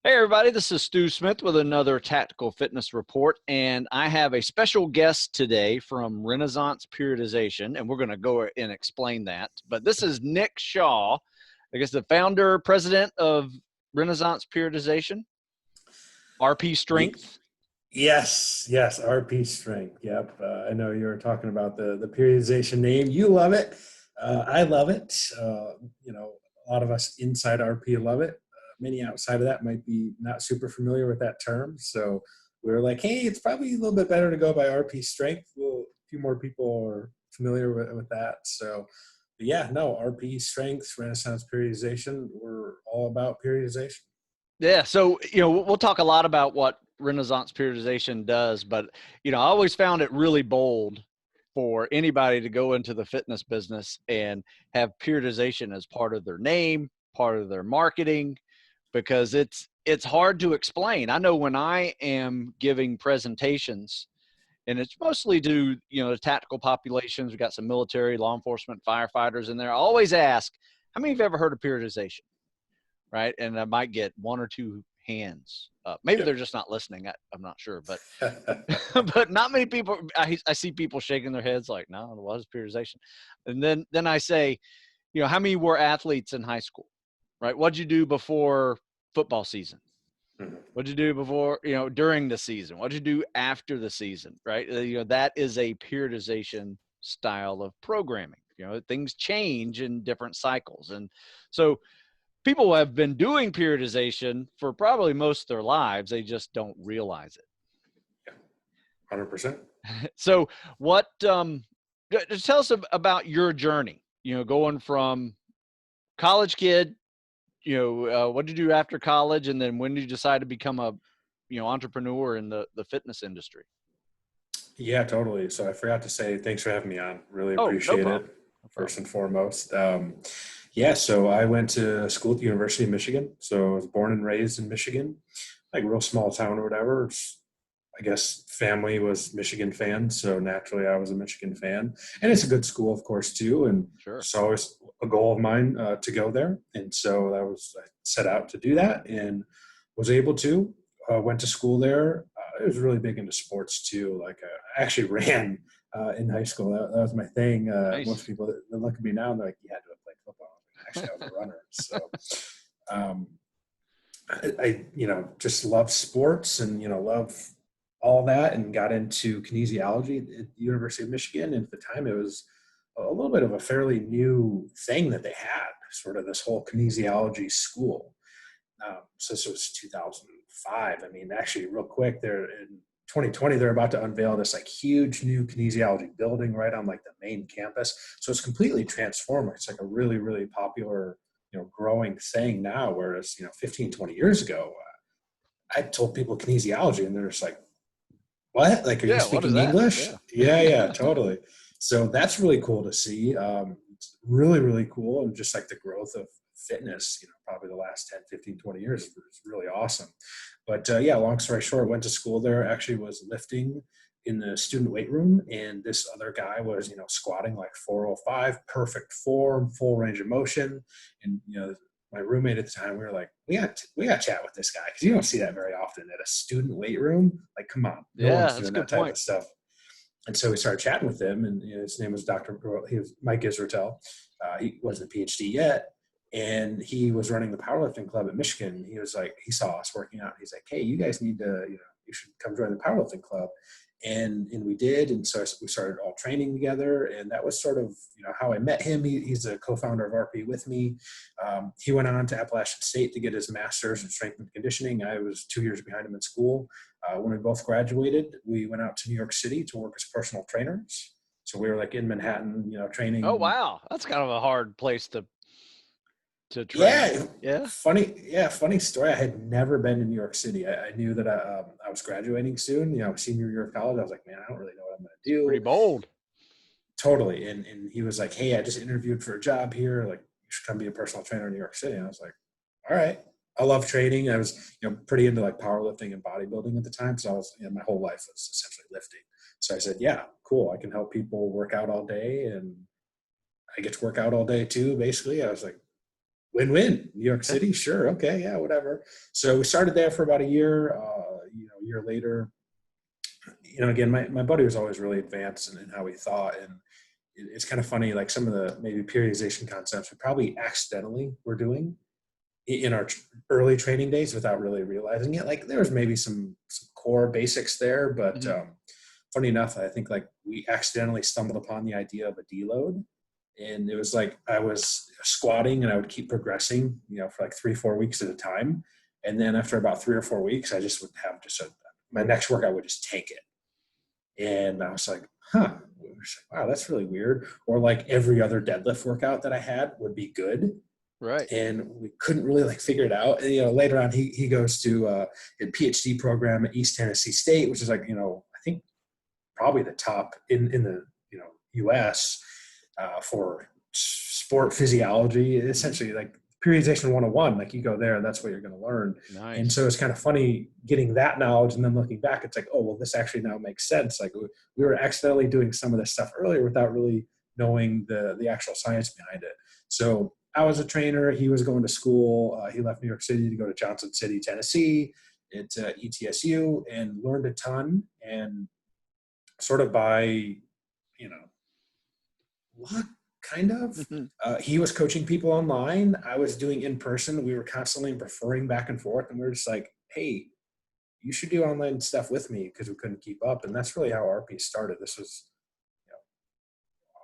Hey everybody, this is Stu Smith with another Tactical Fitness Report, and I have a special guest today from Renaissance Periodization, and we're going to go and explain that. But this is Nick Shaw, I guess the founder, president of Renaissance Periodization, RP Strength. Yes, RP Strength. Yep. I know you were talking about the periodization name. You love it. I love it. A lot of us inside RP love it. Many outside of that might be not super familiar with that term. So we were like, hey, it's probably a little bit better to go by RP Strength. A few more people are familiar with that. So, but yeah, no, RP Strength, Renaissance Periodization, we're all about periodization. Yeah, so we'll talk a lot about what Renaissance Periodization does, but I always found it really bold for anybody to go into the fitness business and have periodization as part of their name, part of their marketing, because it's hard to explain. I know when I am giving presentations, and it's mostly to the tactical populations. We've got some military, law enforcement, firefighters in there. I always ask, how many of you have ever heard of periodization? Right? And I might get one or two hands up. Maybe they're just not listening. I'm not sure, but but not many people. I see people shaking their heads like, no, what is periodization? And then I say, how many were athletes in high school? Right? What'd you do before football season? What'd you do before, during the season? What'd you do after the season? Right? That is a periodization style of programming. Things change in different cycles. And so people have been doing periodization for probably most of their lives. They just don't realize it. 100%. So what, just tell us about your journey, going from college kid, what did you do after college? And then when did you decide to become a, entrepreneur in the fitness industry? Yeah, totally. So I forgot to say, thanks for having me on. Really Oh, no appreciate problem. it, No first problem. and foremost. Yeah, so I went to school at the University of Michigan. So I was born and raised in Michigan, like real small town or whatever. I guess family was Michigan fans, so naturally I was a Michigan fan. And it's a good school, of course, too. And Sure. it's always a goal of mine to go there. And so I set out to do that and was able to. Went to school there. I was really big into sports too. Like I actually ran in high school. That was my thing. Most Nice. people that look at me now, they're like, "You had to have played football." Actually, I was a runner. So um, I just love sports and love all that, and got into kinesiology at the University of Michigan. And at the time, it was a little bit of a fairly new thing that they had, sort of this whole kinesiology school. So this was 2005. I mean, actually, real quick, they're in 2020. They're about to unveil this like huge new kinesiology building right on like the main campus. So it's completely transformed. It's like a really, really popular, growing thing now. Whereas 15, 20 years ago, I told people kinesiology, and they're just like, "What? Like, are you Yeah. What is speaking that? English?" Yeah. Yeah, totally. So that's really cool to see. It's really, really cool. And just like the growth of fitness, probably the last 10, 15, 20 years is really awesome. But yeah, long story short, went to school there, actually was lifting in the student weight room. And this other guy was, squatting like 405, perfect form, full range of motion. And, my roommate at the time, we were like, we got to chat with this guy, because you don't see that very often at a student weight room. Like, come on, no Yeah. one's That's a doing good that type point. of stuff. And so we started chatting with him, and his name was he was Mike Israetel. He wasn't a PhD yet, and he was running the powerlifting club at Michigan. He was like, he saw us working out. He's like, "Hey, you guys need to, you should come join the powerlifting club." And we did, and so we started all training together, and that was sort of how I met him. He's a co-founder of RP with me. He went on to Appalachian State to get his master's in strength and conditioning. I was 2 years behind him in school. When we both graduated, we went out to New York City to work as personal trainers. So we were like in Manhattan, Oh, training. wow. That's kind of a hard place to train. Yeah, Yeah. funny. Yeah, funny story. I had never been to New York City. I knew that I was graduating soon. Senior year of college. I was like, man, I don't really know what I'm going to Pretty do. bold. Totally. And he was like, "Hey, I just interviewed for a job here. Like, you should come be a personal trainer in New York City." And I was like, "All right." I love training. I was, pretty into like powerlifting and bodybuilding at the time. So I was, my whole life was essentially lifting. So I said, "Yeah, cool. I can help people work out all day, and I get to work out all day too." Basically, I was like, Win-win. New York Yeah. City, sure, okay, yeah, whatever. So we started there for about a year. A year later, again, my buddy was always really advanced in how he thought, and it's kind of funny. Like some of the maybe periodization concepts we probably accidentally were doing in our early training days without really realizing it. Like there was maybe some core basics there, but Mhm. funny enough, I think like we accidentally stumbled upon the idea of a deload. And it was like I was squatting and I would keep progressing, for like 3-4 weeks at a time. And then after about 3 or 4 weeks, I just would have my next workout would just tank it. And I was like, huh, wow, that's really weird. Or like every other deadlift workout that I had would be good. Right. And we couldn't really like figure it out. And, later on, he goes to a PhD program at East Tennessee State, which is like, I think probably the top in the, US for sport physiology, Mhm. essentially like periodization 101. Like you go there, that's what you're going to learn. And Nice. so it's kind of funny getting that knowledge and then looking back, it's like, oh, well, this actually now makes sense. Like we were accidentally doing some of this stuff earlier without really knowing the actual science behind it. So I was a trainer. He was going to school. He left New York City to go to Johnson City, Tennessee, at ETSU, and learned a ton. And sort of by, luck, kind of. Mhm. He was coaching people online. I was doing in person. We were constantly referring back and forth, and we were just like, "Hey, you should do online stuff with me," because we couldn't keep up. And that's really how RP started. This was, you know,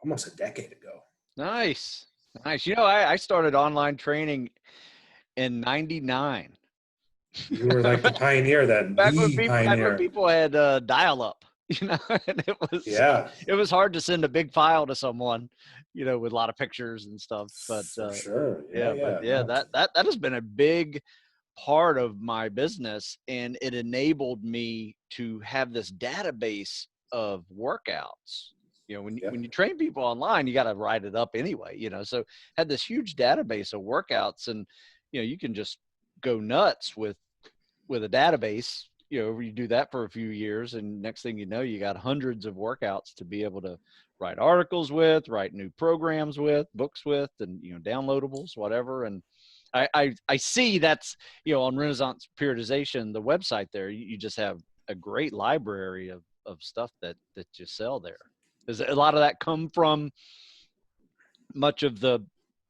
almost a decade ago. Nice. Nice. I started online training in 99. You were like the pioneer, then the Back when pioneer. people had dial up, and Yeah, it was hard to send a big file to someone, with a lot of pictures and stuff. But for sure. Yeah, yeah, but yeah. yeah, No, that has been a big part of my business, and it enabled me to have this database of workouts. When yep. you train people online, you got to write it up anyway. So had this huge database of workouts, and you can just go nuts with a database. You do that for a few years, and next thing you know, you got hundreds of workouts to be able to write articles with, write new programs with, books with, and downloadables, whatever. And I see that's on Renaissance Periodization, the website there, you just have a great library of stuff that you sell there. Does a lot of that come from much of the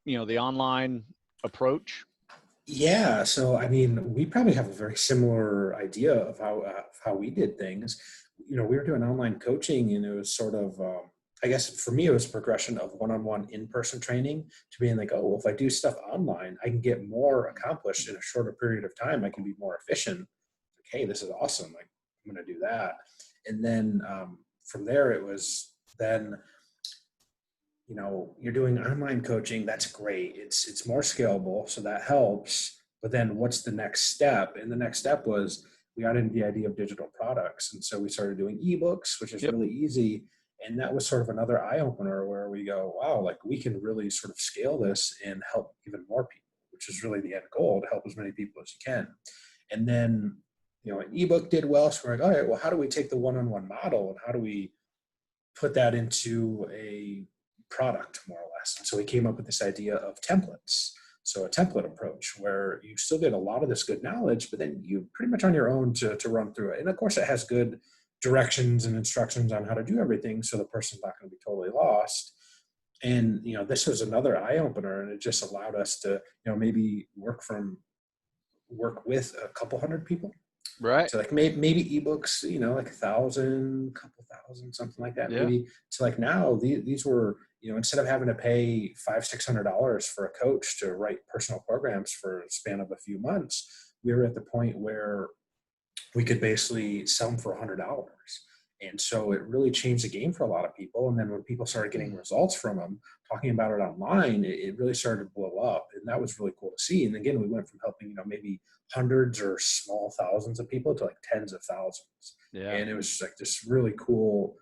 online approach? Yeah, so I mean, we probably have a very similar idea of how we did things. We were doing online coaching, and it was sort of, I guess for me, it was a progression of one-on-one in-person training to being like, oh, well, if I do stuff online, I can get more accomplished in a shorter period of time. I can be more efficient. Like, hey, this is awesome. Like, I'm going to do that. And then from there, it was then you're doing online coaching. That's great. It's more scalable, so that helps. But then what's the next step? And the next step was we got into the idea of digital products, and so we started doing ebooks, which is Yep. really easy. And that was sort of another eye opener where we go, wow, like we can really sort of scale this and help even more people, which is really the end goal, to help as many people as you can. And then an ebook did well, so we're like, all right, well, how do we take the one-on-one model and how do we put that into a product, more or less? And so we came up with this idea of templates. So a template approach where you still get a lot of this good knowledge, but then you pretty much on your own to run through it. And of course, it has good directions and instructions on how to do everything, so the person's not going to be totally lost. And this was another eye opener, and it just allowed us to maybe work with a couple hundred people. Right. So like maybe ebooks, like 1,000, couple thousand, something like that. Yeah. Maybe to like now these were, instead of having to pay $500-$600 for a coach to write personal programs for a span of a few months, we were at the point where we could basically sell them for $100. And so it really changed the game for a lot of people. And then when people started getting results from them, talking about it online, it really started to blow up. And that was really cool to see. And again, we went from helping, maybe hundreds or small thousands of people to like tens of thousands. Yeah. And it was like this really cool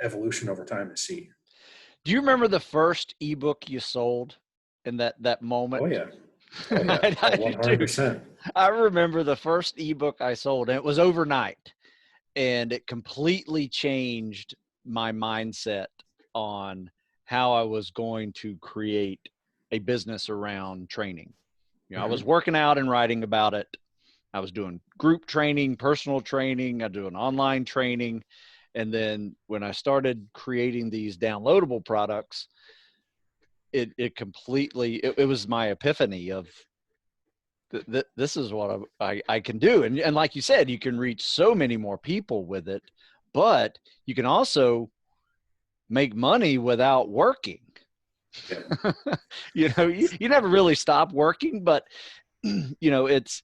evolution over time to see. Do you remember the first ebook you sold in that moment? Oh, yeah. Oh, yeah. I Oh, do too. 100%. I remember the first ebook I sold, and it was overnight, and it completely changed my mindset on how I was going to create a business around training. You know, I was Mhm. working out and writing about it. I was doing group training, personal training, I do an online training. And then when I started creating these downloadable products, it completely, it was my epiphany of this is what I can do. And like you said, you can reach so many more people with it, but you can also make money without working. Yeah. You never really stop working, but you know, it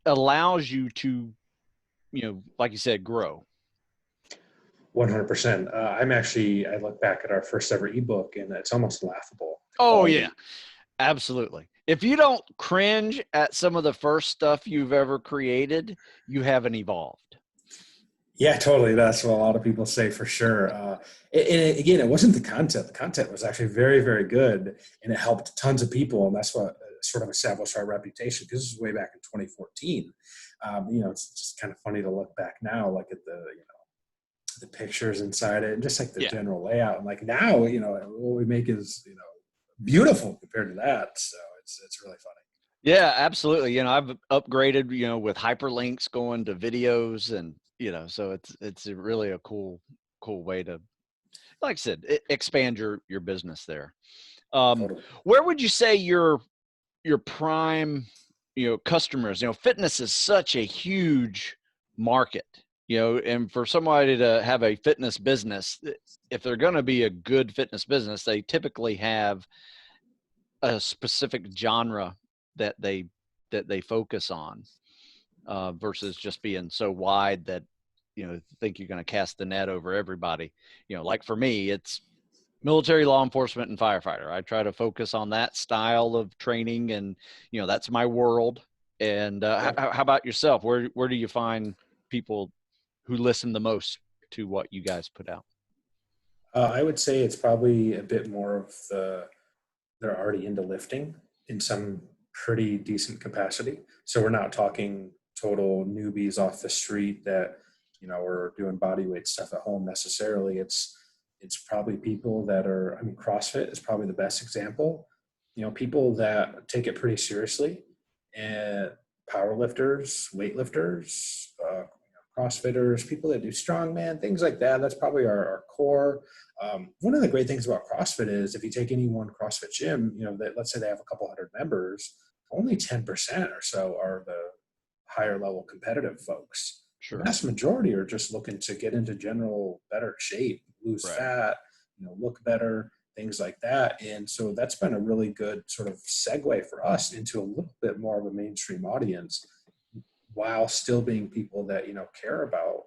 allows you to, like you said, grow. 100%. I look back at our first ever ebook and it's almost laughable, the Oh yeah, quality. absolutely. If you don't cringe at some of the first stuff you've ever created, you haven't evolved. Yeah, totally. That's what a lot of people say for sure. And again, it wasn't the content. The content was actually very, very good, and it helped tons of people. And that's what sort of established our reputation. Because this is way back in 2014. It's just kind of funny to look back now, like at the pictures inside it, and just like the Yeah. general layout. And like now, what we make is beautiful compared to that. So it's really funny. Yeah, absolutely. I've upgraded, with hyperlinks going to videos and, so it's really a cool way to, like I said, expand your business there. Totally. Where would you say your prime, customers, fitness is such a huge market, and for somebody to have a fitness business, if they're going to be a good fitness business, they typically have a specific genre that they focus on, versus just being so wide that think you're going to cast the net over everybody. Like for me, it's military, law enforcement, and firefighter. I try to focus on that style of training, and that's my world. And Yeah. how about yourself? Where do you find people who listen the most to what you guys put out? I would say it's probably a bit more of they're already into lifting in some pretty decent capacity. So we're not talking total newbies off the street that are doing body weight stuff at home necessarily. It's probably people that are. I mean, CrossFit is probably the best example. People that take it pretty seriously, and power lifters, weightlifters, CrossFitters, people that do strongman, things like that. That's probably our core. One of the great things about CrossFit is if you take any one CrossFit gym, that let's say they have a couple hundred members, only 10% or so are the higher level competitive folks. The Sure. vast majority are just looking to get into general better shape, lose Right. fat, look better, things like that. And so that's been a really good sort of segue for us into a little bit more of a mainstream audience while still being people that care about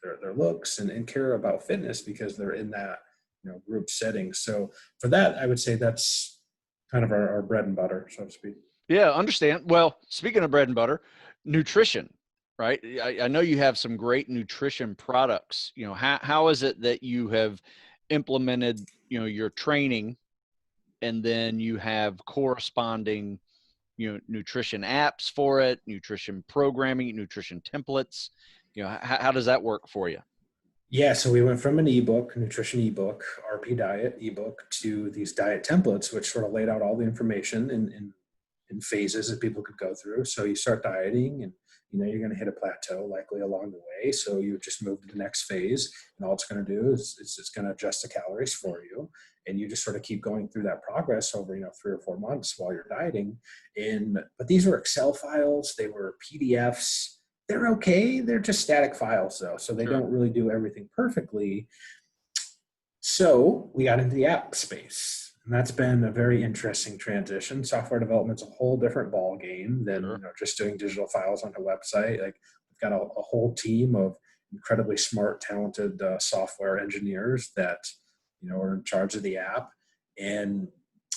their looks and care about fitness because they're in that group setting. So for that, I would say that's kind of our bread and butter, so to speak. Yeah, understand. Well, speaking of bread and butter, nutrition, right? I know you have some great nutrition products. How is it that you have implemented, your training, and then you have corresponding, nutrition apps for it, nutrition programming, nutrition templates? How does that work for you? Yeah, so we went from an ebook, nutrition ebook, RP diet ebook, to these diet templates, which sort of laid out all the information in phases that people could go through. So you start dieting, and you're going to hit a plateau likely along the way. So you just move to the next phase, and all it's going to do is it's just going to adjust the calories for you, and you just sort of keep going through that progress over 3 or 4 months while you're dieting. And but these were Excel files, they were PDFs. They're okay. They're just static files though, so they Sure. don't really do everything perfectly. So we got into the app space, and that's been a very interesting transition. Software development's a whole different ball game than Sure. just doing digital files on a website. Like we've got a whole team of incredibly smart, talented software engineers that are in charge of the app, and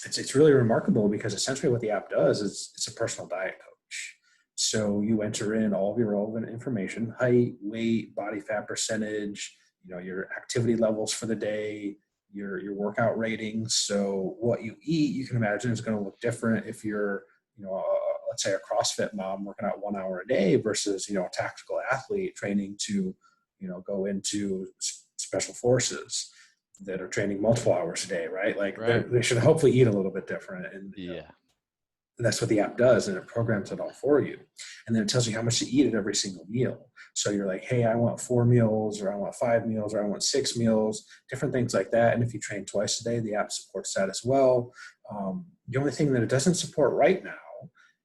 it's really remarkable because essentially what the app does is it's a personal diet coach. So you enter in all of your relevant information: height, weight, body fat percentage, your activity levels for the day, your workout ratings. So what you eat, you can imagine, is going to look different if you're let's say a CrossFit mom working out 1 hour a day versus a tactical athlete training to go into special forces. that are training multiple hours a day, right? Like Right. they should hopefully eat a little bit different. And Yeah. that's what the app does, and it programs it all for you. And then it tells you how much to eat at every single meal. So you're like, hey, I want 4 meals, or I want 5 meals, or I want 6 meals, different things like that. And if you train twice a day, the app supports that as well. The only thing that it doesn't support right now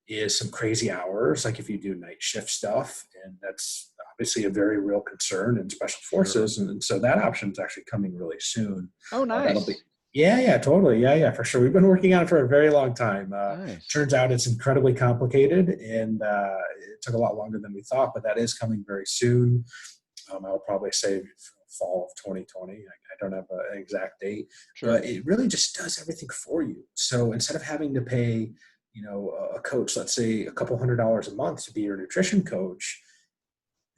is some crazy hours, like if you do night shift stuff, and that's obviously a very real concern in special Sure. forces. And so that option is actually coming really soon. Oh, That'll be nice. yeah, totally. Yeah, for sure. We've been working on it for a very long time. Nice. Turns out it's incredibly complicated, and it took a lot longer than we thought, but that is coming very soon. I would probably say fall of 2020. I don't have an exact date, Sure. but it really just does everything for you. So instead of having to pay, a coach, let's say $200 a month to be your nutrition coach,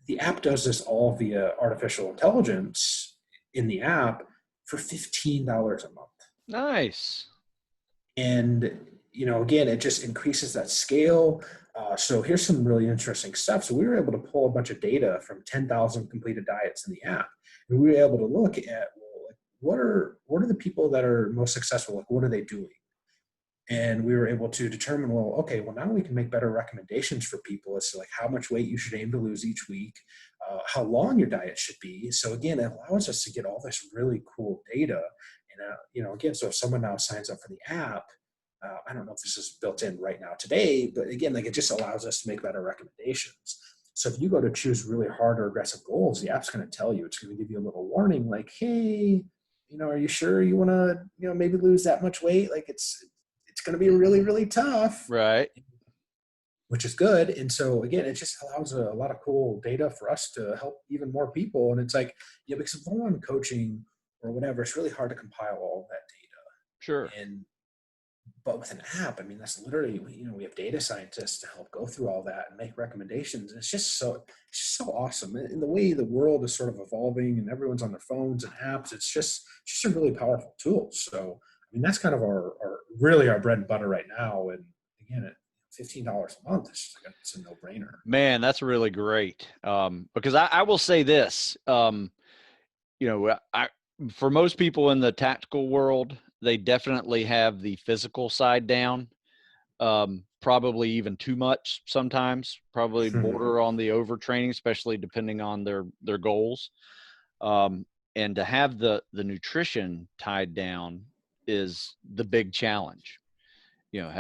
the app does this all via artificial intelligence in the app for $15 a month. Nice. And again, it just increases that scale. So here's some really interesting stuff. So we were able to pull a bunch of data from 10,000 completed diets in the app, and we were able to look at, well, like, what are the people that are most successful, like what are they doing? And we were able to determine, well, okay, well, now we can make better recommendations for people as to like how much weight you should aim to lose each week, how long your diet should be. So again, it allows us to get all this really cool data. And again, so if someone now signs up for the app, I don't know if this is built in right now today, but again, like it just allows us to make better recommendations. So if you go to choose really hard or aggressive goals, the app's going to tell you, it's going to give you a little warning, like, hey, are you sure you want to, maybe lose that much weight? Like it's going to be really, really tough, Right. which is good. And so again, it just allows a lot of cool data for us to help even more people. And it's like, because of one coaching or whatever, it's really hard to compile all that Sure. data. But with an app, I mean, that's literally, we have data scientists to help go through all that and make recommendations. It's just so awesome. And the way the world is sort of evolving and everyone's on their phones and apps, it's just a really powerful tool. So, I mean, that's kind of really our bread and butter right now. And again, at $15 a month, it's a no-brainer. Man, that's really great. Because I will say this, for most people in the tactical world, they definitely have the physical side down. Probably even too much sometimes, probably border on the overtraining, especially depending on their goals. And to have the nutrition tied down is the big challenge.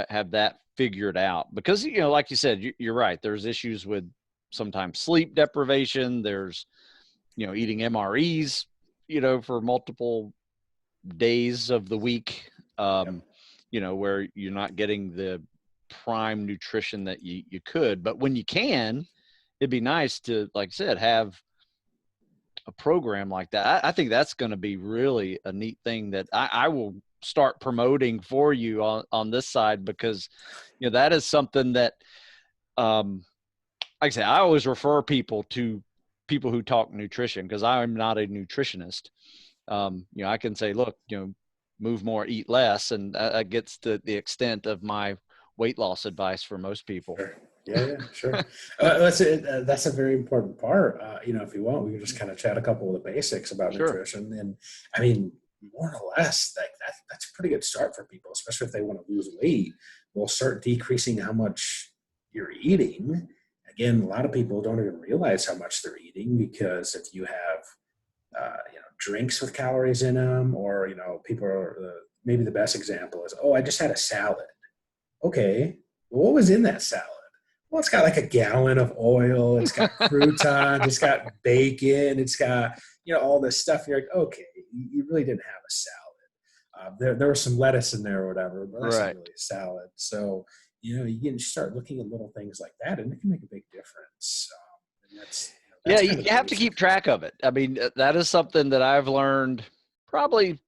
Have that figured out, because like you said, you're right. There's issues with sometimes sleep deprivation. There's eating MREs for multiple days of the week, Yep. where you're not getting the prime nutrition that you could. But when you can, it'd be nice to, like I said, have a program like that. I think that's going to be really a neat thing that I will start promoting for you on this side, because that is something that, like I say, I always refer people to people who talk nutrition, because I'm not a nutritionist. I can say, look, move more, eat less, and that gets to the extent of my weight loss advice for most people. Sure. Yeah, sure. That's a very important part. If you want, we can just kind of chat a couple of the basics about Sure. nutrition. And I mean, more or less, like that's a pretty good start for people, especially if they want to lose weight. We'll start decreasing how much you're eating. Again, a lot of people don't even realize how much they're eating, because if you have, drinks with calories in them, or people are maybe the best example is, oh, I just had a salad. Okay, well, what was in that salad? Well, it's got like a gallon of oil. It's got croutons. It's got bacon. It's got all this stuff. You're like, okay, you really didn't have a salad. There was some lettuce in there or whatever, but that's not Right. really a salad. So you can start looking at little things like that, and it can make a big difference. And Yeah, that's you kind of the have to basic. keep track of it. I mean, that is something that I've learned probably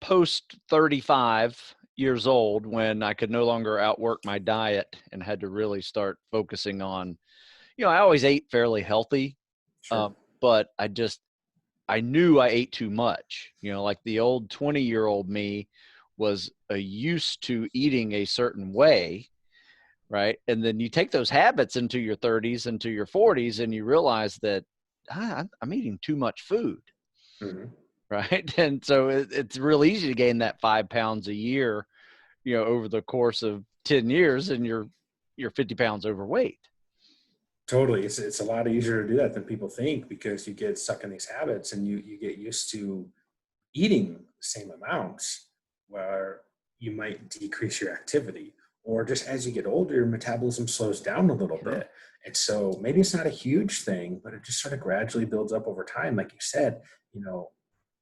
post 35 years old, when I could no longer outwork my diet and had to really start focusing on, I always ate fairly healthy, Sure. but I knew I ate too much. Like the old 20-year-old me was used to eating a certain way, right? And then you take those habits into your 30s, into your 40s, and you realize that I'm eating too much food, Hmm. right? And so it's real easy to gain that 5 pounds a year, over the course of 10 years, and you're 50 pounds overweight. Totally. It's a lot easier to do that than people think, because you get stuck in these habits and you get used to eating the same amounts, where you might decrease your activity, or just as you get older, your metabolism slows down a little Sure. bit. And so maybe it's not a huge thing, but it just sort of gradually builds up over time. Like you said, you know,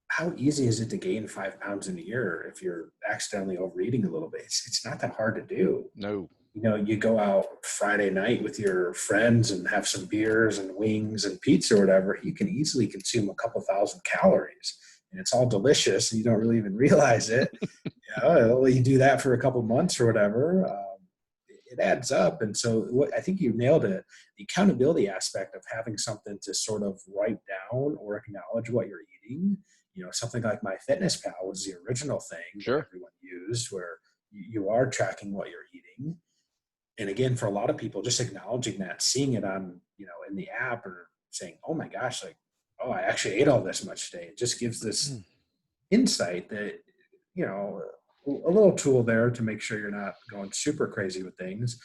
how easy is it to gain 5 pounds in a year if you're accidentally overeating a little bit? It's not that hard to do. No. You go out Friday night with your friends and have some beers and wings and pizza or whatever, you can easily consume a couple thousand calories, and it's all delicious and you don't really even realize it. You do that for a couple months or whatever. It adds up. And so what I think you nailed it, the accountability aspect of having something to sort of write down or acknowledge what you're eating. Something like MyFitnessPal was the original thing that Sure. everyone used, where you are tracking what you're eating. And again, for a lot of people, just acknowledging that, seeing it on, in the app, or saying, oh my gosh, like, oh, I actually ate all this much today. It just gives this insight that, a little tool there to make sure you're not going super crazy with things.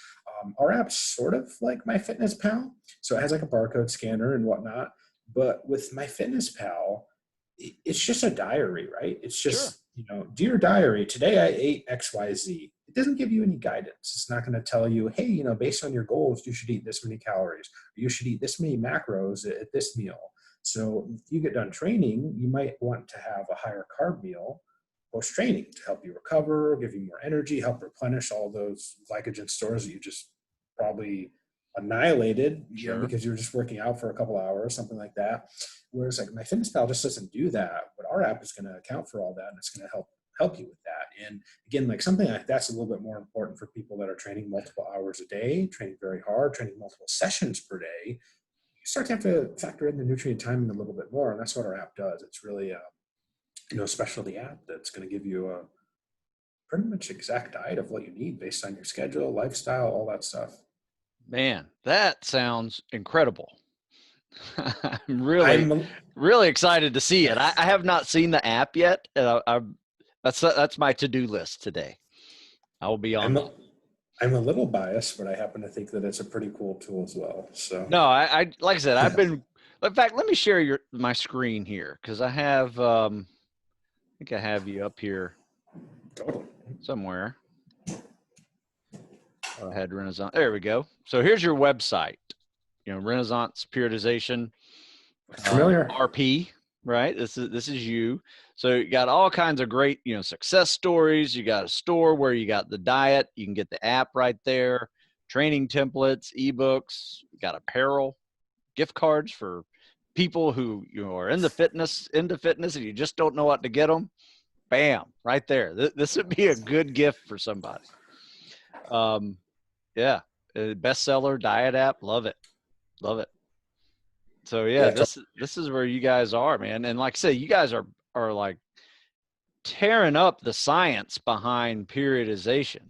Our app's sort of like MyFitnessPal. So it has like a barcode scanner and whatnot. But with MyFitnessPal, it's just a diary, right? It's Sure. just, dear diary, today I ate XYZ. It doesn't give you any guidance. It's not going to tell you, hey, based on your goals, you should eat this many calories, or you should eat this many macros at this meal. So if you get done training, you might want to have a higher carb meal post training to help you recover, give you more energy, help replenish all those glycogen stores that you just probably annihilated, Sure. because you were just working out for a couple hours, something like that. Whereas like MyFitnessPal just doesn't do that, but our app is going to account for all that, and it's going to help you with that. And again, like something like that's a little bit more important for people that are training multiple hours a day, training very hard, training multiple sessions per day. You start to have to factor in the nutrient timing a little bit more, and that's what our app does. It's really a specialty app that's going to give you a pretty much exact diet of what you need based on your schedule, lifestyle, all that stuff. Man, that sounds incredible. I'm really, I'm really excited to see it. I have not seen the app yet. That's my to-do list today. I will be on I'm that. I'm a little biased, but I happen to think that it's a pretty cool tool as well. So No, I like I said, I've been. In fact, let me share my screen here, because I have. I think I have you up here totally. somewhere. I had Renaissance. There we go. So here's your website. Renaissance Periodization, Familiar. RP. Right. This is you. So you got all kinds of great, success stories. You got a store where you got the diet. You can get the app right there. Training templates, ebooks. You got apparel, gift cards for people who are into fitness, and you just don't know what to get them. Bam, right there. This would be a good gift for somebody. Yeah, bestseller diet app. Love it. So yeah, Yeah. this is where you guys are, man. And like I say, you guys are like tearing up the science behind periodization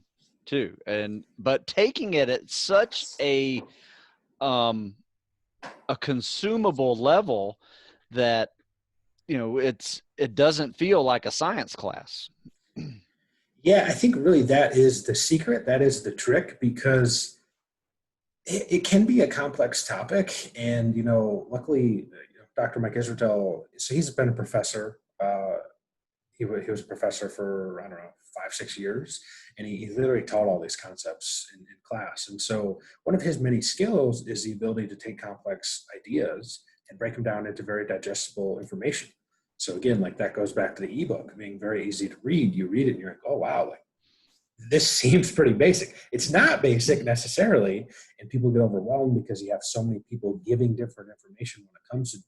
too, but taking it at such a consumable level that it doesn't feel like a science class. Yeah, I think really that is the secret. That is the trick, because it can be a complex topic. And, luckily, Dr. Mike Israel, so he's been a professor. He was a professor for, I don't know, 5-6 years. And he literally taught all these concepts in class. And so one of his many skills is the ability to take complex ideas and break them down into very digestible information. So again, like that goes back to the ebook being very easy to read. You read it and you're like, oh, wow, like this seems pretty basic. It's not basic necessarily, and people get overwhelmed because you have so many people giving different information when it comes to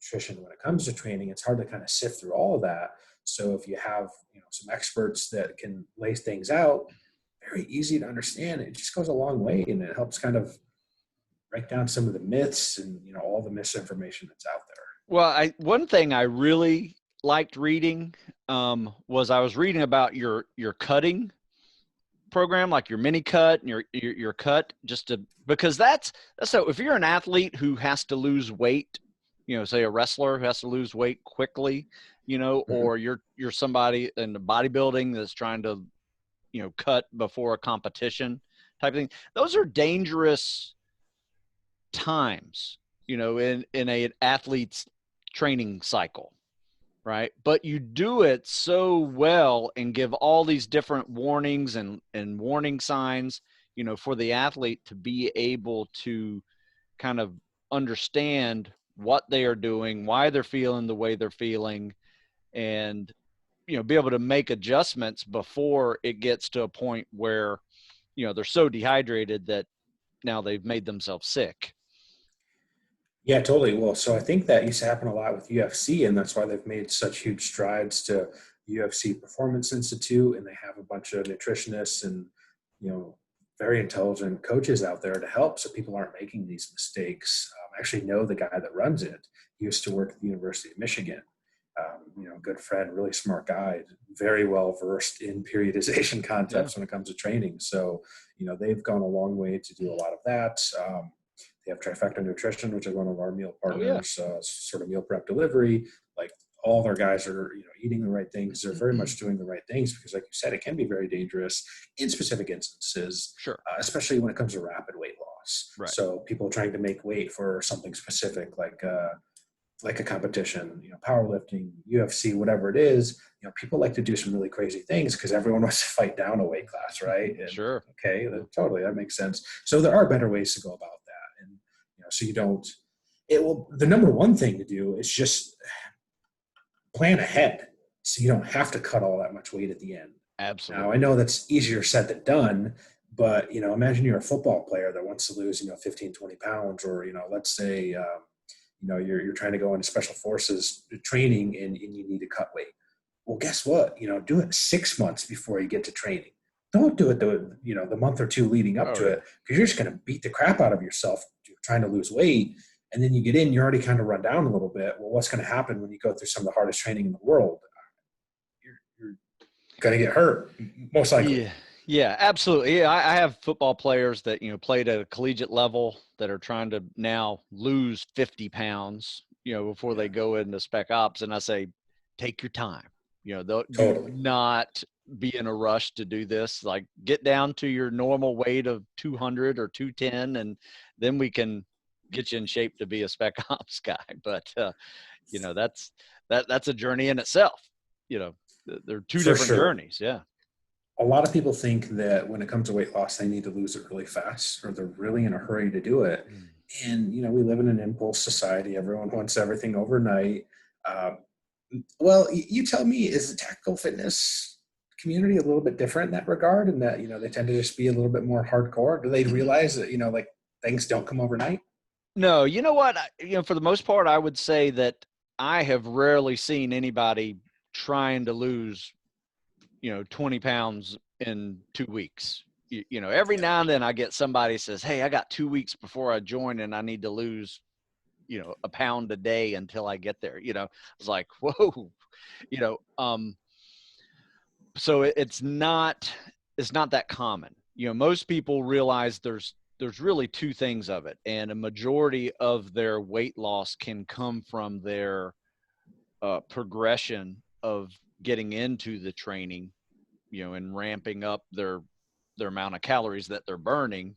nutrition, when it comes to training. It's hard to kind of sift through all of that. So if you have some experts that can lay things out, very easy to understand, it just goes a long way, and it helps kind of break down some of the myths and all the misinformation that's out there. Well, one thing I really liked reading was I was reading about your cutting program, like your mini cut and your cut, because that's so if you're an athlete who has to lose weight, say a wrestler who has to lose weight quickly, or you're somebody in the bodybuilding that's trying to, cut before a competition type of thing. Those are dangerous times, in an athlete's training cycle, right? But you do it so well and give all these different warnings and warning signs, for the athlete to be able to kind of understand what they are doing, why they're feeling the way they're feeling, and be able to make adjustments before it gets to a point where they're so dehydrated that now they've made themselves sick. Yeah, totally. Well, so I think that used to happen a lot with UFC, and that's why they've made such huge strides to UFC Performance Institute, and they have a bunch of nutritionists and very intelligent coaches out there to help, so people aren't making these mistakes. I actually know the guy that runs it. He used to work at the University of Michigan. Good friend, really smart guy, very well versed in periodization concepts when it comes to training. So, they've gone a long way to do a lot of that. They have Trifecta Nutrition, which is one of our meal partners, sort of meal prep delivery. Like all their guys are, eating the right things. They're very much doing the right things because, like you said, it can be very dangerous in specific instances, Sure. Especially when it comes to rapid weight loss. Right. So people trying to make weight for something specific, like a competition, powerlifting, UFC, whatever it is, people like to do some really crazy things because everyone wants to fight down a weight class, right? And, Sure. Okay, totally, that makes sense. So there are better ways to go about that, and so you don't. The number one thing to do is just plan ahead, so you don't have to cut all that much weight at the end. Absolutely. Now I know that's easier said than done, but imagine you're a football player that wants to lose 15, 20 pounds, or let's say you're trying to go into special forces training and you need to cut weight. Well, guess what? Do it 6 months before you get to training. Don't do it the month or two leading up to it, because you're just going to beat the crap out of yourself trying to lose weight. And then you get in, you're already kind of run down a little bit. Well, what's going to happen when you go through some of the hardest training in the world? You're going to get hurt, most likely. Yeah, absolutely. Yeah, I have football players that, played at a collegiate level that are trying to now lose 50 pounds, before they go into spec ops. And I say, take your time, do not be in a rush to do this. Like, get down to your normal weight of 200 or 210, and then we can get you in shape to be a spec ops guy. But, that's a journey in itself. They're two different journeys. Yeah. A lot of people think that when it comes to weight loss, they need to lose it really fast, or they're really in a hurry to do it. And, we live in an impulse society. Everyone wants everything overnight. Well, you tell me, is the tactical fitness community a little bit different in that regard? And that, they tend to just be a little bit more hardcore? Do they realize that, like, things don't come overnight? No, you know what? For the most part, I would say that I have rarely seen anybody trying to lose 20 pounds in 2 weeks. Every now and then I get somebody says, hey, I got 2 weeks before I join and I need to lose, a pound a day until I get there. I was like, whoa, so it's not that common. Most people realize there's really two things of it. And a majority of their weight loss can come from their progression of getting into the training, and ramping up their amount of calories that they're burning,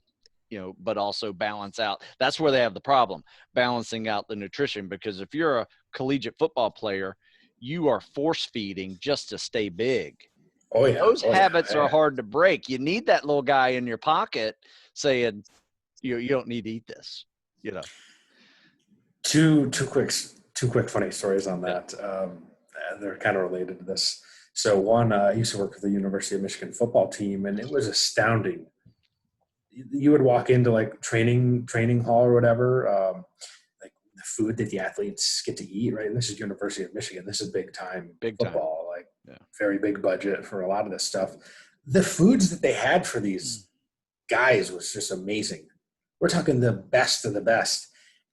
but also balance out. That's where they have the problem, balancing out the nutrition. Because if you're a collegiate football player, you are force feeding just to stay big. Oh yeah. Those habits are hard to break. You need that little guy in your pocket saying, you don't need to eat this, Two quick funny stories on that. They're kind of related to this. So one, I used to work for the University of Michigan football team, and it was astounding. You would walk into like training hall or whatever, like the food that the athletes get to eat, right? And this is University of Michigan. This is big time football, like very big budget for a lot of this stuff. The foods that they had for these guys was just amazing. We're talking the best of the best.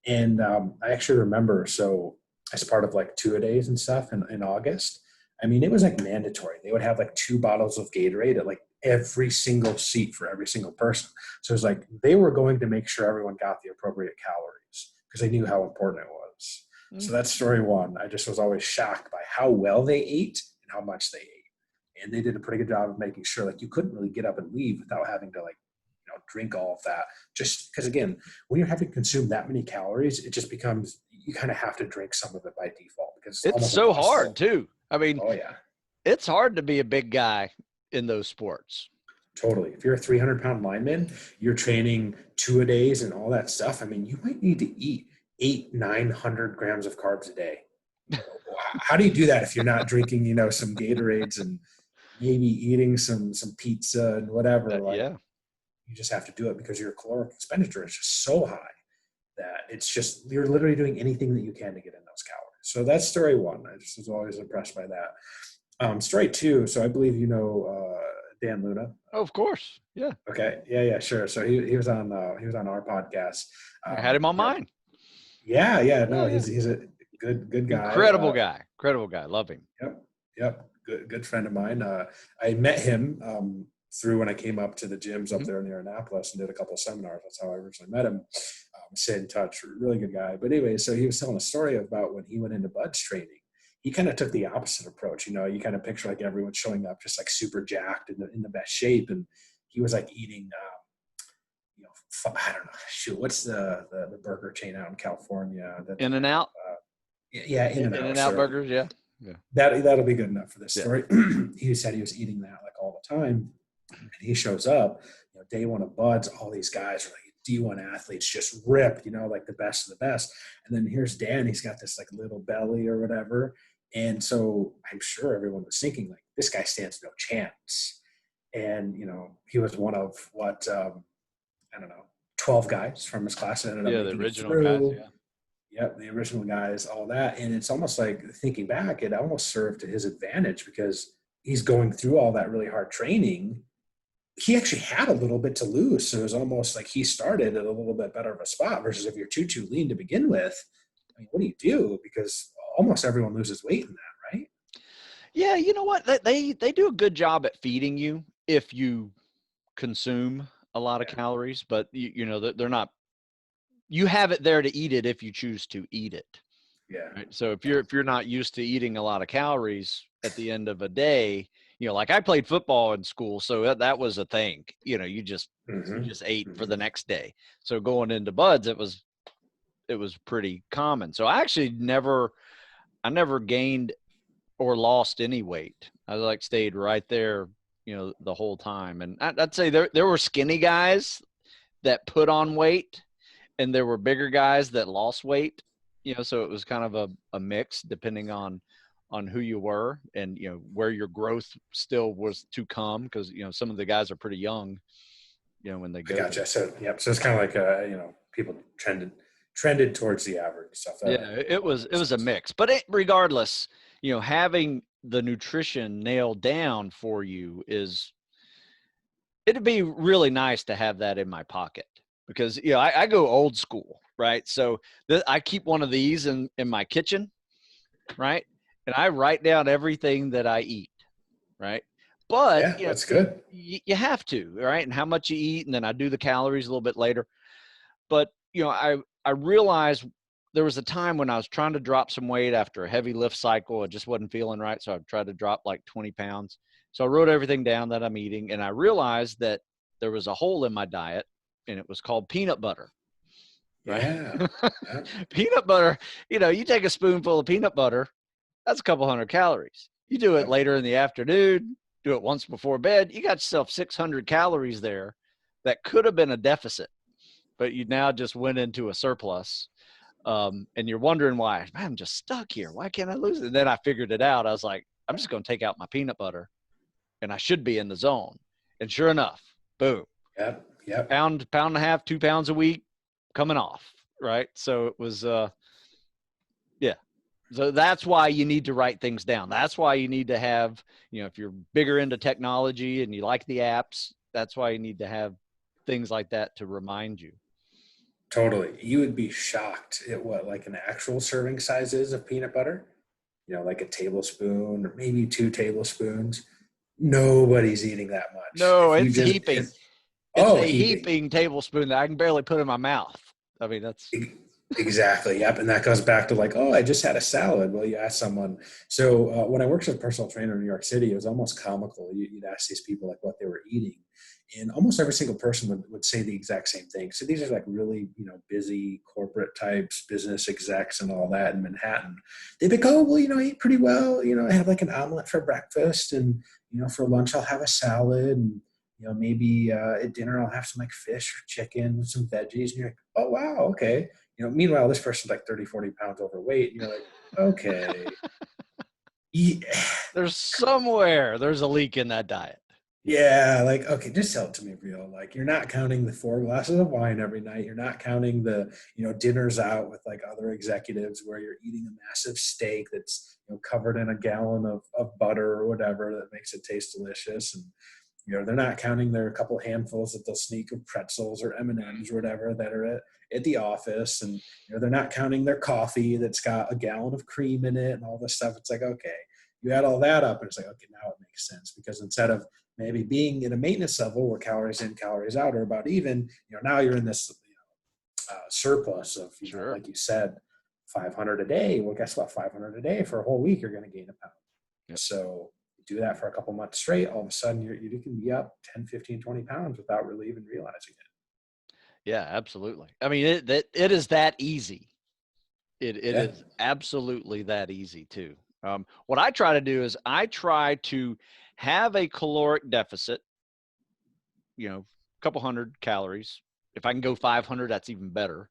And I actually remember, so as part of like two-a-days and stuff in August, I mean, it was like mandatory. They would have like 2 bottles of Gatorade at like every single seat for every single person. So it was like they were going to make sure everyone got the appropriate calories because they knew how important it was. So that's story one. I just was always shocked by how well they ate and how much they ate. And they did a pretty good job of making sure like you couldn't really get up and leave without having to like, drink all of that. Just because again, when you're having to consume that many calories, it just becomes, you kind of have to drink some of it by default because it's It's almost so hard impossible. too. I mean, Oh yeah, it's hard to be a big guy in those sports. totally. If you're a 300-pound lineman, you're training 2-a-days and all that stuff. I mean, you might need to eat 900 grams of carbs a day. How do you do that if you're not drinking, some Gatorades and maybe eating some pizza and whatever? Like, Yeah. you just have to do it because your caloric expenditure is just so high that it's just, you're literally doing anything that you can to get in those calories. So that's story one. I just was always impressed by that. Story two. So I believe Dan Luna. Oh, of course. Yeah. Okay. Yeah. Sure. So he was on our podcast. I had him on mine. Yeah. No, Oh, yeah. he's a good guy. Incredible guy. Incredible guy. Love him. Yep. Good friend of mine. I met him through when I came up to the gyms up there near Annapolis and did a couple of seminars. That's how I originally met him. Stayed in touch. Really good guy. But anyway, so he was telling a story about when he went into Bud's training. He kind of took the opposite approach. You kind of picture like everyone showing up just like super jacked in the best shape, and he was like eating. I don't know. Shoot, what's the burger chain out in California? In and Out. Yeah, In and Out burgers. Yeah. That'll be good enough for this Yeah. story. He said he was eating that like all the time, and he shows up. Day one of Buds, all these guys are like D1 athletes, just ripped, like the best of the best. And then here's Dan. He's got this like little belly or whatever, and so I'm sure everyone was thinking like, this guy stands no chance. And he was one of what I don't know, 12 guys from his class that ended up the making it original through. guys. Yeah. Yep, the original guys, all that. And it's almost like, thinking back, it almost served to his advantage because he's going through all that really hard training. He actually had a little bit to lose. So it was almost like he started at a little bit better of a spot versus if you're too lean to begin with. I mean, what do you do? Because almost everyone loses weight in that, right? Yeah, you know what? They do a good job at feeding you if you consume a lot of calories, but they're not. You have it there to eat it if you choose to eat it. Yeah. Right? So if you're not used to eating a lot of calories at the end of a day, like I played football in school, so that was a thing. You just ate for the next day. So going into Buds, it was pretty common. So I actually never gained or lost any weight. I like stayed right there, the whole time. And I'd say there were skinny guys that put on weight, and there were bigger guys that lost weight. So it was kind of a mix depending on who you were and where your growth still was to come, because some of the guys are pretty young, when they go. I gotcha. So so it's kind of like people trended towards the average stuff. It was a mix, but regardless, having the nutrition nailed down for you it'd be really nice to have that in my pocket, because I go old school, right? So I keep one of these in my kitchen, right? And I write down everything that I eat, right? But that's good. You have to, right? And how much you eat, and then I do the calories a little bit later. But I realized there was a time when I was trying to drop some weight after a heavy lift cycle. I just wasn't feeling right, so I tried to drop like 20 pounds. So I wrote everything down that I'm eating, and I realized that there was a hole in my diet, and it was called peanut butter. Right? Yeah. Peanut butter, you take a spoonful of peanut butter, that's a couple hundred calories. You do it later in the afternoon, do it once before bed, you got yourself 600 calories there that could have been a deficit, but you now just went into a surplus. And you're wondering why, man, I'm just stuck here. Why can't I lose it? And then I figured it out. I was like, I'm just going to take out my peanut butter and I should be in the zone. And sure enough, boom. Yep. Pound and a half, 2 pounds a week coming off. Right. So it was, So that's why you need to write things down. That's why you need to have, if you're bigger into technology and you like the apps, that's why you need to have things like that to remind you. Totally. You would be shocked at what like an actual serving size is of peanut butter. Like a tablespoon or maybe 2 tablespoons. Nobody's eating that much. No, it's heaping. It's a heaping tablespoon that I can barely put in my mouth. I mean, that's Exactly. Yep. And that goes back to like, oh, I just had a salad. Well, you ask someone. So when I worked as a personal trainer in New York City, it was almost comical. You'd ask these people like what they were eating, and almost every single person would say the exact same thing. So these are like really, busy corporate types, business execs and all that in Manhattan. They'd be like, oh, well, I eat pretty well. I have like an omelet for breakfast, and for lunch I'll have a salad, and maybe at dinner I'll have some like fish or chicken, some veggies. And you're like, oh wow, okay. Meanwhile, this person's like 30, 40 pounds overweight. And you're like, okay. Yeah, There's a leak in that diet. yeah, like, okay, just tell it to me real. Like, you're not counting the 4 glasses of wine every night. You're not counting the, dinners out with like other executives where you're eating a massive steak that's, covered in a gallon of butter or whatever that makes it taste delicious. And, they're not counting their couple handfuls that they'll sneak of pretzels or M&Ms or whatever that are at the office. And, they're not counting their coffee that's got a gallon of cream in it and all this stuff. It's like, okay, you add all that up and it's like, okay, now it makes sense, because instead of maybe being at a maintenance level where calories in, calories out are about even, now you're in this surplus of, Sure. like you said, 500 a day. Well, guess what? 500 a day for a whole week, you're going to gain a pound. Yep. So you do that for a couple months straight, all of a sudden you can be up 10, 15, 20 pounds without really even realizing it. Yeah, absolutely. I mean, it is that easy. It Yeah. is absolutely that easy too. What I try to do is I try to have a caloric deficit, a couple hundred calories. If I can go 500, that's even better,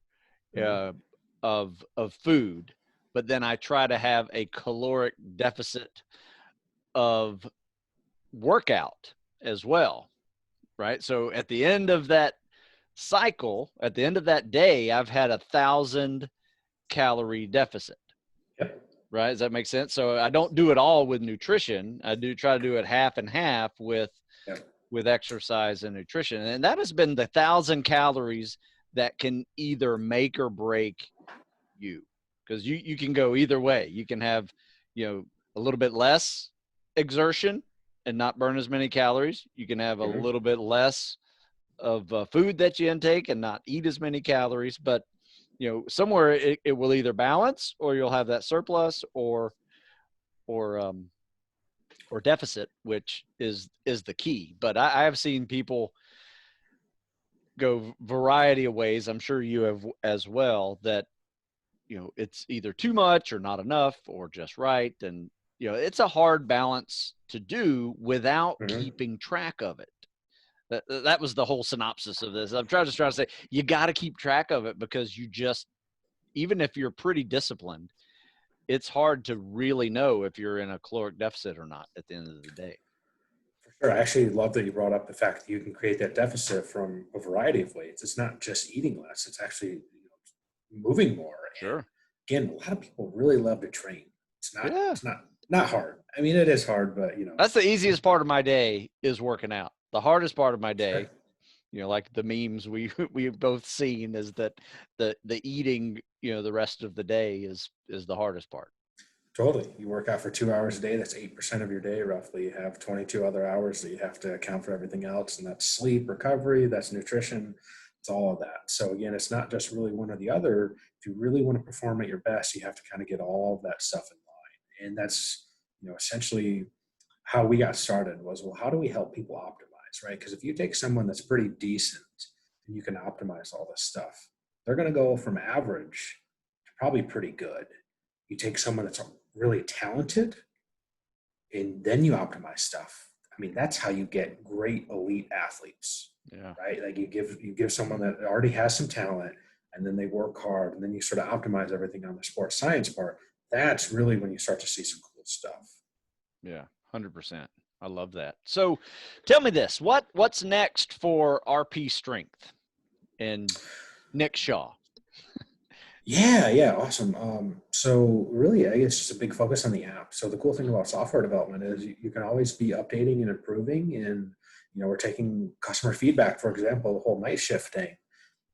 Mhm. uh, of food. But then I try to have a caloric deficit of workout as well, right? So at the end of that cycle, at the end of that day, I've had 1,000 calorie deficit. Yep. Right? Does that make sense? So I don't do it all with nutrition. I do try to do it half and half Yep. with exercise and nutrition. And that has been the 1,000 calories that can either make or break you. Because you can go either way. You can have, a little bit less exertion and not burn as many calories. You can have a Mhm. little bit less of food that you intake and not eat as many calories. But somewhere it will either balance, or you'll have that surplus, or or deficit, which is the key. But I have seen people go variety of ways. I'm sure you have as well, that it's either too much or not enough or just right. And it's a hard balance to do without Mhm. keeping track of it. That was the whole synopsis of this. I'm just trying to say you got to keep track of it, because you just, even if you're pretty disciplined, it's hard to really know if you're in a caloric deficit or not at the end of the day. For sure. I actually love that you brought up the fact that you can create that deficit from a variety of ways. It's not just eating less, it's actually moving more. And Sure. again, a lot of people really love to train. It's not Yeah. it's not not hard. I mean, it is hard, but That's the easiest part of my day, is working out. The hardest part of my day, sure. like the memes we've both seen, is that the eating, the rest of the day is the hardest part. Totally. You work out for 2 hours a day. That's 8% of your day, roughly. You have 22 other hours that you have to account for everything else. And that's sleep, recovery, that's nutrition. It's all of that. So, again, it's not just really one or the other. If you really want to perform at your best, you have to kind of get all of that stuff in line. And that's, essentially how we got started was, well, how do we help people optimize, right? Because if you take someone that's pretty decent and you can optimize all this stuff, they're going to go from average to probably pretty good. You take someone that's really talented and then you optimize stuff. I mean, that's how you get great elite athletes, Yeah. right? Like you give someone that already has some talent and then they work hard and then you sort of optimize everything on the sports science part. That's really when you start to see some cool stuff. Yeah. 100%. I love that. So tell me this, what's next for RP Strength and Nick Shaw? Yeah, yeah, awesome. So really, I guess just a big focus on the app. So the cool thing about software development is you can always be updating and improving. And we're taking customer feedback, for example, the whole night shift thing.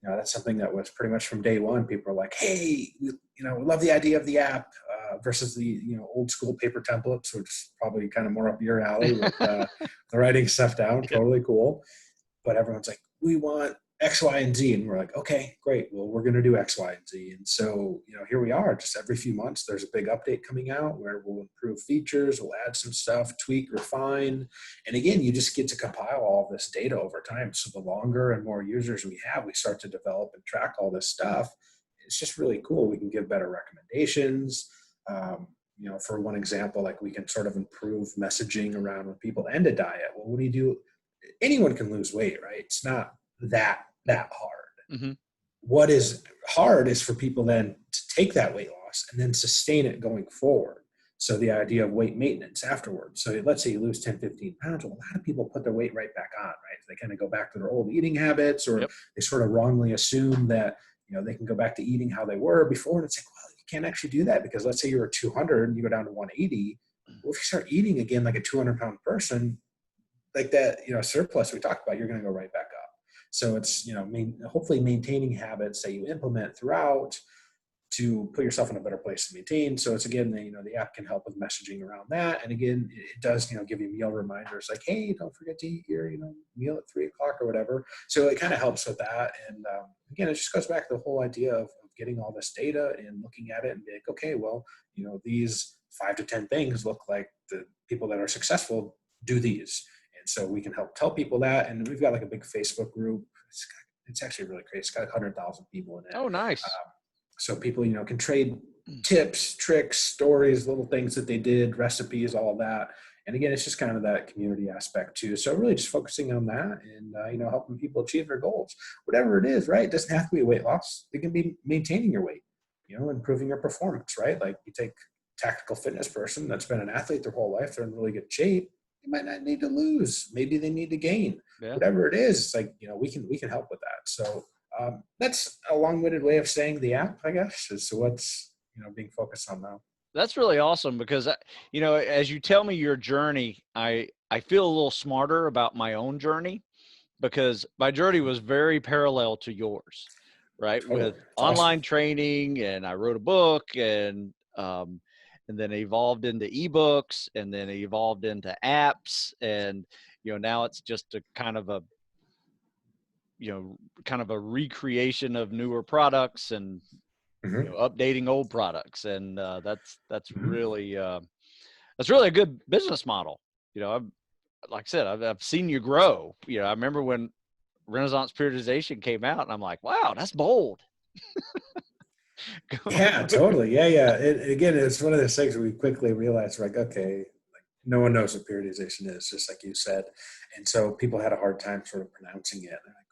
That's something that was pretty much from day one. People are like, "Hey, we love the idea of the app versus the old school paper templates, which is probably kind of more up your alley with the writing stuff down. Yeah. Totally cool." But everyone's like, we want X, Y, and Z. And we're like, okay, great. Well, we're going to do X, Y, and Z. And so, here we are. Just every few months, there's a big update coming out where we'll improve features, we'll add some stuff, tweak, refine. And again, you just get to compile all of this data over time. So the longer and more users we have, we start to develop and track all this stuff. It's just really cool. We can give better recommendations. For one example, like we can sort of improve messaging around when people end a diet. Well, what do you do? Anyone can lose weight, right? It's not that hard. Mm-hmm. What is hard is for people then to take that weight loss and then sustain it going forward. So the idea of weight maintenance afterwards. So let's say you lose 10, 15 pounds. Well, a lot of people put their weight right back on, right? They kind of go back to their old eating habits, or they sort of wrongly assume that, they can go back to eating how they were before. And it's like, well, you can't actually do that, because let's say you're a 200 and you go down to 180. Well, if you start eating again like a 200-pound person, like that, surplus we talked about, you're going to go right back up. So it's, hopefully maintaining habits that you implement throughout to put yourself in a better place to maintain. So it's, again, the app can help with messaging around that. And again, it does, give you meal reminders like, hey, don't forget to eat your, meal at 3 o'clock or whatever. So it kind of helps with that. And again, it just goes back to the whole idea of getting all this data and looking at it and being like, okay, well, these 5 to 10 things look like the people that are successful do these. So we can help tell people that. And we've got like a big Facebook group. It's actually really great. It's got 100,000 people in it. Oh, nice. So people, can trade tips, tricks, stories, little things that they did, recipes, all of that. And again, it's just kind of that community aspect too. So really just focusing on that and, helping people achieve their goals, whatever it is, right? It doesn't have to be weight loss. It can be maintaining your weight, improving your performance, right? Like you take a tactical fitness person that's been an athlete their whole life, they're in really good shape. They might not need to lose. Maybe they need to gain. Yeah. Whatever it is, it's like, we can help with that. So that's a long-winded way of saying the app, I guess, is what's, being focused on now. That's really awesome, because, as you tell me your journey, I feel a little smarter about my own journey, because my journey was very parallel to yours, right? Totally. With online training, and I wrote a book, and then it evolved into ebooks, and then it evolved into apps. And, now it's just a kind of a recreation of newer products, and, updating old products. And that's really a good business model. Like I said, I've seen you grow. I remember when Renaissance Periodization came out, and I'm like, wow, that's bold. Yeah, totally. Yeah. Again, it's one of those things we quickly realized, like, okay, like no one knows what periodization is, just like you said. And so people had a hard time sort of pronouncing it. They're like,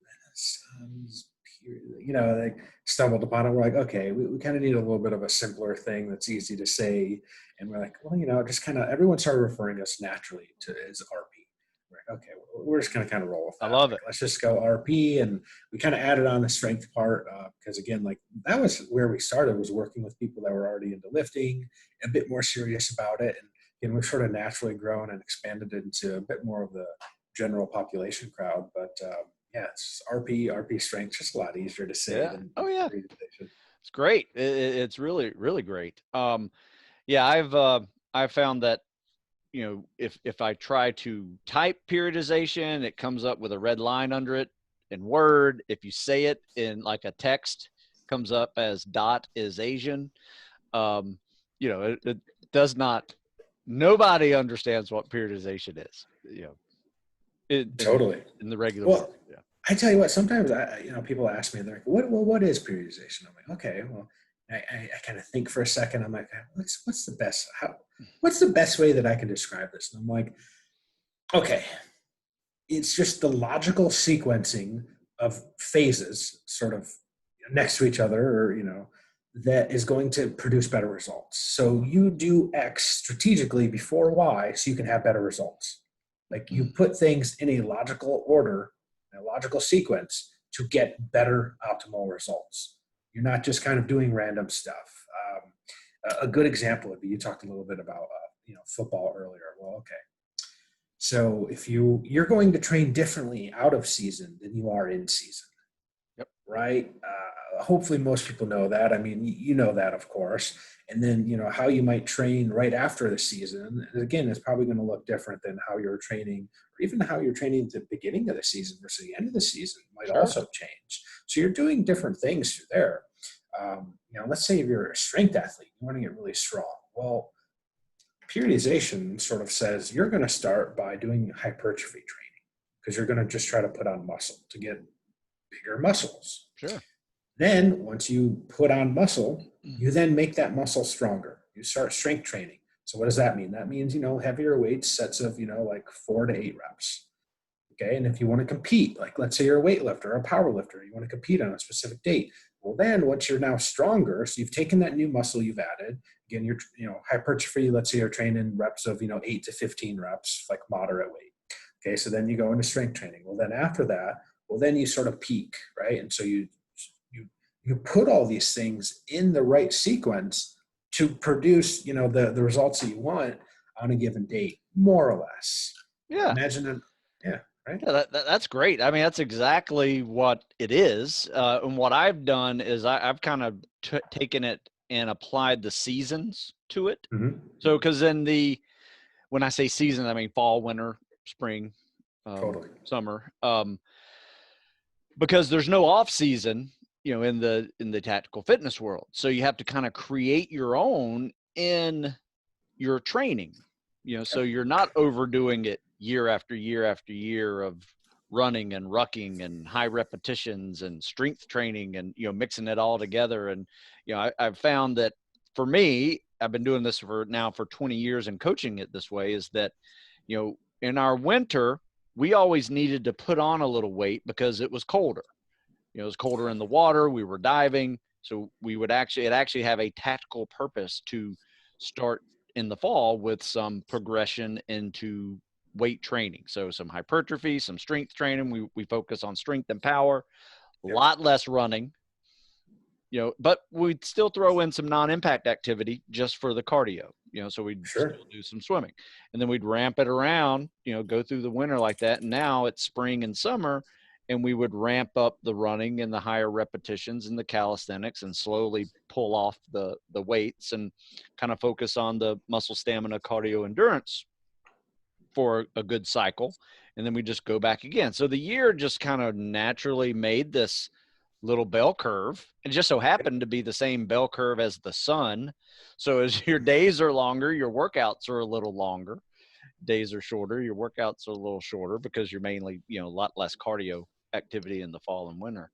Renaissance period, they stumbled upon it. We're like, okay, we kind of need a little bit of a simpler thing that's easy to say. And we're like, well, just kind of everyone started referring us naturally to as RP. Okay, we're just going to kind of roll with that. I love it. Let's just go RP. And we kind of added on the strength part because, again, like that was where we started, was working with people that were already into lifting, a bit more serious about it. And we've sort of naturally grown and expanded into a bit more of the general population crowd. But it's RP strength, just a lot easier to say than periodization. It's great. It's really, really great. I've found that, if I try to type periodization, it comes up with a red line under it in Word. If you say it in like a text, comes up as dot is Asian. It does not, nobody understands what periodization is, totally in the regular world. Well, yeah. I tell you what, sometimes people ask me, they're like, what is periodization? I'm like, okay, well, I kind of think for a second. I'm like, what's the best way that I can describe this? And I'm like, okay, it's just the logical sequencing of phases sort of next to each other, or, that is going to produce better results. So you do X strategically before Y so you can have better results. Like you put things in a logical order, a logical sequence to get better optimal results. You're not just kind of doing random stuff. A good example would be, you talked a little bit about football earlier. Well, okay. So if you're going to train differently out of season than you are in season, Yep. right? hopefully most people know that. I mean, you know that, of course. And then, how you might train right after the season. And again, it's probably going to look different than how you're training, or even how you're training at the beginning of the season versus the end of the season might Sure. also change. So you're doing different things through there. Let's say if you're a strength athlete, you want to get really strong. Well, periodization sort of says you're going to start by doing hypertrophy training because you're going to just try to put on muscle to get bigger muscles. Sure. Then once you put on muscle, you then make that muscle stronger. You start strength training. So what does that mean? That means, heavier weights, sets of, like 4 to 8 reps. Okay. And if you want to compete, like let's say you're a weightlifter or a power lifter, you want to compete on a specific date. Well, then once you're now stronger, so you've taken that new muscle you've added, again, you're, hypertrophy, let's say you're training reps of, 8 to 15 reps, like moderate weight. Okay. So then you go into strength training. Well, then after that, then you sort of peak, right? And so you put all these things in the right sequence to produce, the results that you want on a given date, more or less. Yeah. Imagine that. Yeah. Right. Yeah, that's great. I mean, that's exactly what it is. And what I've done is I've kind of taken it and applied the seasons to it. Mm-hmm. So, because when I say season, I mean fall, winter, spring, Totally. summer. Because there's no off season, in the tactical fitness world. So you have to kind of create your own in your training, so you're not overdoing it year after year after year of running and rucking and high repetitions and strength training and, mixing it all together. And, I've found that for me, I've been doing this for 20 years and coaching it this way is that, in our winter, we always needed to put on a little weight because it was colder. It was colder in the water. We were diving. So it actually have a tactical purpose to start in the fall with some progression into weight training. So some hypertrophy, some strength training. We focus on strength and power, a lot less running, but we'd still throw in some non-impact activity just for the cardio, so we'd still do some swimming, and then we'd ramp it around, go through the winter like that. And now it's spring and summer, and we would ramp up the running and the higher repetitions and the calisthenics and slowly pull off the weights and kind of focus on the muscle stamina, cardio, endurance for a good cycle. And then we just go back again. So the year just kind of naturally made this little bell curve. It just so happened to be the same bell curve as the sun. So as your days are longer, your workouts are a little longer. Days are shorter, your workouts are a little shorter because you're mainly, a lot less cardio activity in the fall and winter.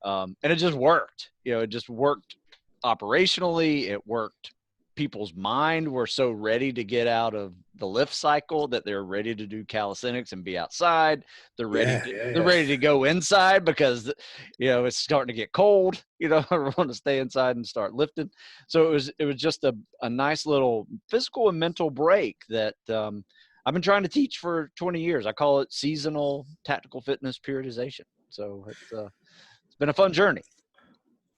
And it just worked. It just worked operationally. It worked. People's mind were so ready to get out of the lift cycle that they're ready to do calisthenics and be outside. They're ready they're ready to go inside because it's starting to get cold. I want to stay inside and start lifting. So it was just a nice little physical and mental break that I've been trying to teach for 20 years. I call it seasonal tactical fitness periodization. So it's been a fun journey.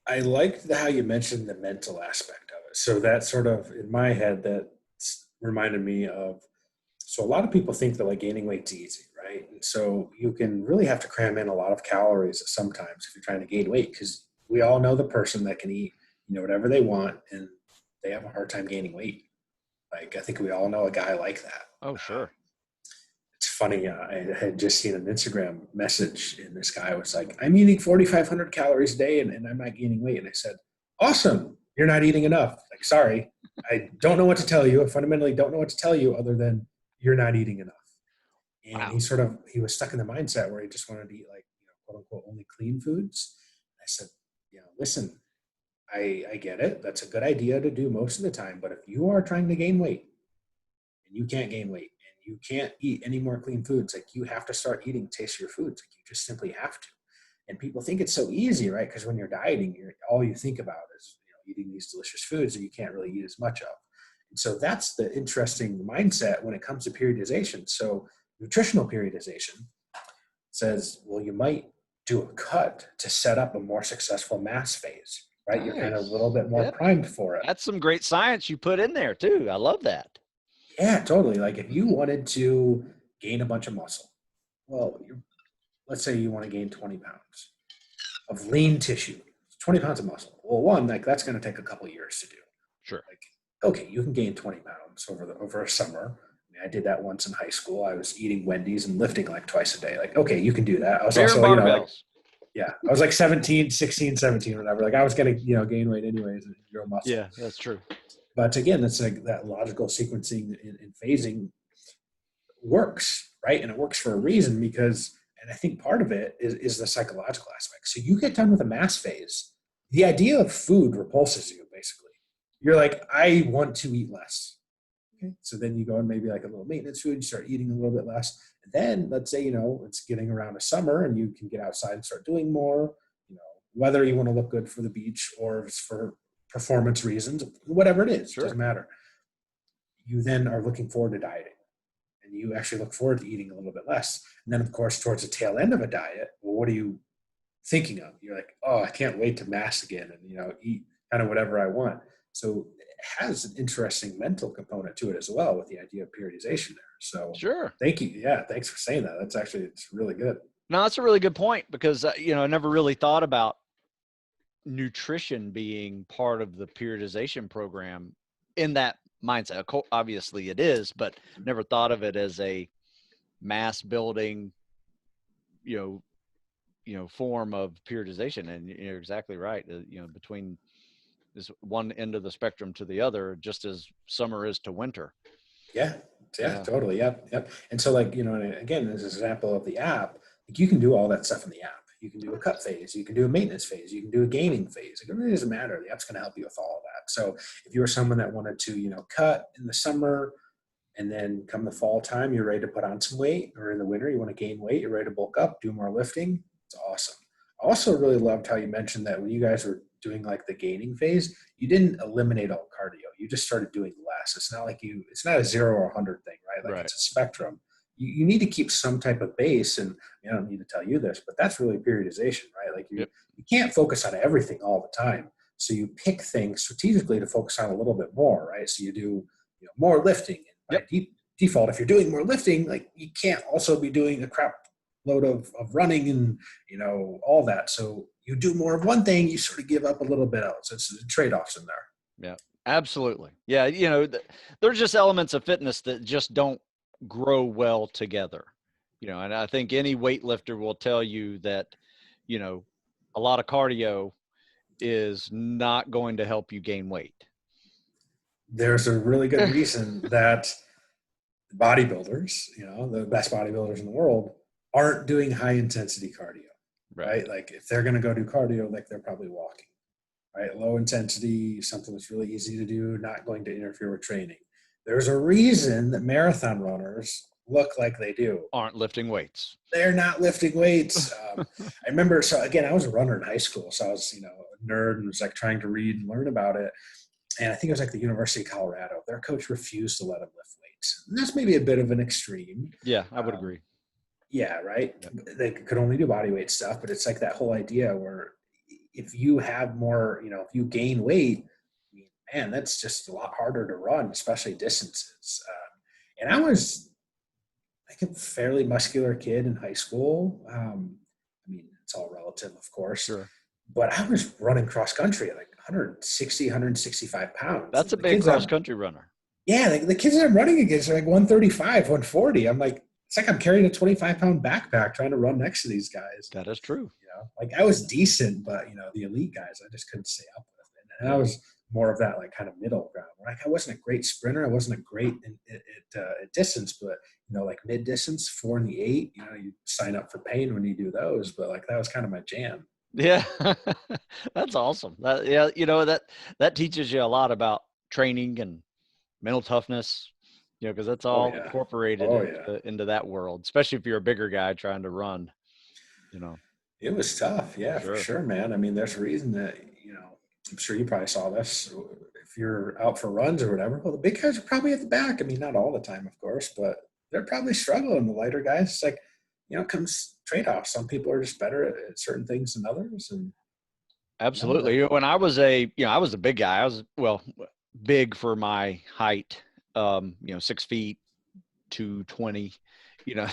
I liked how you mentioned the mental aspect of it. So that sort of, in my head, that reminded me of, so a lot of people think that like gaining weight's easy, right? And so you can really have to cram in a lot of calories sometimes if you're trying to gain weight, because we all know the person that can eat, whatever they want and they have a hard time gaining weight. Like, I think we all know a guy like that. Oh, sure. It's funny. I had just seen an Instagram message, and this guy was like, I'm eating 4,500 calories a day and I'm not gaining weight. And I said, awesome. You're not eating enough. Like, sorry, I don't know what to tell you. I fundamentally don't know what to tell you other than you're not eating enough. And Wow. he was stuck in the mindset where he just wanted to eat like, quote unquote, only clean foods. I said, listen, I get it. That's a good idea to do most of the time. But if you are trying to gain weight and you can't gain weight, you can't eat any more clean foods. Like, you have to start eating tastier foods. Like, you just simply have to. And people think it's so easy, right? Because when you're dieting, all you think about is eating these delicious foods that you can't really eat as much of. And so that's the interesting mindset when it comes to periodization. So nutritional periodization says, well, you might do a cut to set up a more successful mass phase, right? You're kind of a little bit more primed for it. That's some great science you put in there too. I love that. Yeah, totally. Like, if you wanted to gain a bunch of muscle, well, let's say you want to gain 20 pounds of lean tissue. 20 pounds of muscle. Well, one, like that's going to take a couple years to do. Sure. Like, okay, you can gain 20 pounds over a summer. I mean, I did that once in high school. I was eating Wendy's and lifting like twice a day. Like, okay, you can do that. I was Beer and also, like, barbells. yeah, I was like 17, 16, 17, whatever. Like I was going to, gain weight anyways and grow muscle. Yeah, that's true. But again, that's like that logical sequencing and phasing works, right? And it works for a reason because, and I think part of it is the psychological aspect. So you get done with a mass phase, the idea of food repulses you basically. You're like, I want to eat less. Okay. So then you go and maybe like a little maintenance food, you start eating a little bit less. And then let's say, it's getting around to summer and you can get outside and start doing more, whether you want to look good for the beach or it's for performance reasons, whatever it is, Sure. doesn't matter. You then are looking forward to dieting and you actually look forward to eating a little bit less. And then of course, towards the tail end of a diet, well, what are you thinking of? You're like, oh, I can't wait to mass again and, eat kind of whatever I want. So it has an interesting mental component to it as well with the idea of periodization there. So Sure. thank you. Yeah. Thanks for saying that. It's really good. No, that's a really good point because, I never really thought about nutrition being part of the periodization program in that mindset. Obviously it is, but never thought of it as a mass building, form of periodization. And you're exactly right. Between this one end of the spectrum to the other, just as summer is to winter. Yeah. Yeah, totally. Yep. Yep. And so like, and again, as an example of the app, like you can do all that stuff in the app. You can do a cut phase, you can do a maintenance phase, you can do a gaining phase. It really doesn't matter. The app's going to help you with all of that. So if you were someone that wanted to, cut in the summer and then come the fall time, you're ready to put on some weight, or in the winter, you want to gain weight, you're ready to bulk up, do more lifting. It's awesome. I also really loved how you mentioned that when you guys were doing like the gaining phase, you didn't eliminate all cardio. You just started doing less. It's not like it's not a 0 or 100 thing, right? Like It's a spectrum. You need to keep some type of base, and I don't need to tell you this, but that's really periodization, right? Like you can't focus on everything all the time. So you pick things strategically to focus on a little bit more, right? So you do more lifting. And by default, if you're doing more lifting, like you can't also be doing a crap load of running and all that. So you do more of one thing, you sort of give up a little bit else. It's trade-offs in there. Yeah, absolutely. Yeah, there's just elements of fitness that just don't grow well together. And I think any weightlifter will tell you that, a lot of cardio is not going to help you gain weight. There's a really good reason that bodybuilders, the best bodybuilders in the world, aren't doing high intensity cardio, right? Like if they're going to go do cardio, like they're probably walking, right? Low intensity, something that's really easy to do, not going to interfere with training. There's a reason that marathon runners look like they do. Aren't lifting weights. They're not lifting weights. I remember, so again, I was a runner in high school. So I was, a nerd and was like trying to read and learn about it. And I think it was like the University of Colorado. Their coach refused to let them lift weights. And that's maybe a bit of an extreme. Yeah, I would agree. Yeah, right. Yep. They could only do body weight stuff, but it's like that whole idea where if you have more, if you gain weight, man, that's just a lot harder to run, especially distances. And I was like a fairly muscular kid in high school. It's all relative, of course. Sure. But I was running cross country at like 160, 165 pounds. That's a big cross country runner. Yeah, the kids that I'm running against are like 135, 140. I'm like, it's like I'm carrying a 25-pound backpack trying to run next to these guys. That is true. Like I was decent, but the elite guys, I just couldn't stay up with. And I was more of that like kind of middle ground. Like I wasn't a great sprinter. I wasn't a great at distance, but like mid distance, 4 and the 8. You sign up for pain when you do those. But like that was kind of my jam. Yeah, that's awesome. That teaches you a lot about training and mental toughness. Because that's all incorporated into that world, especially if you're a bigger guy trying to run. It was tough. Yeah, for sure, man. I mean, there's a reason that, I'm sure you probably saw this. If you're out for runs or whatever, well, the big guys are probably at the back. I mean, not all the time, of course, but they're probably struggling. The lighter guys, it's like, comes trade-offs. Some people are just better at certain things than others. And absolutely. When I was I was a big guy. I was, big for my height, 6 feet, 220,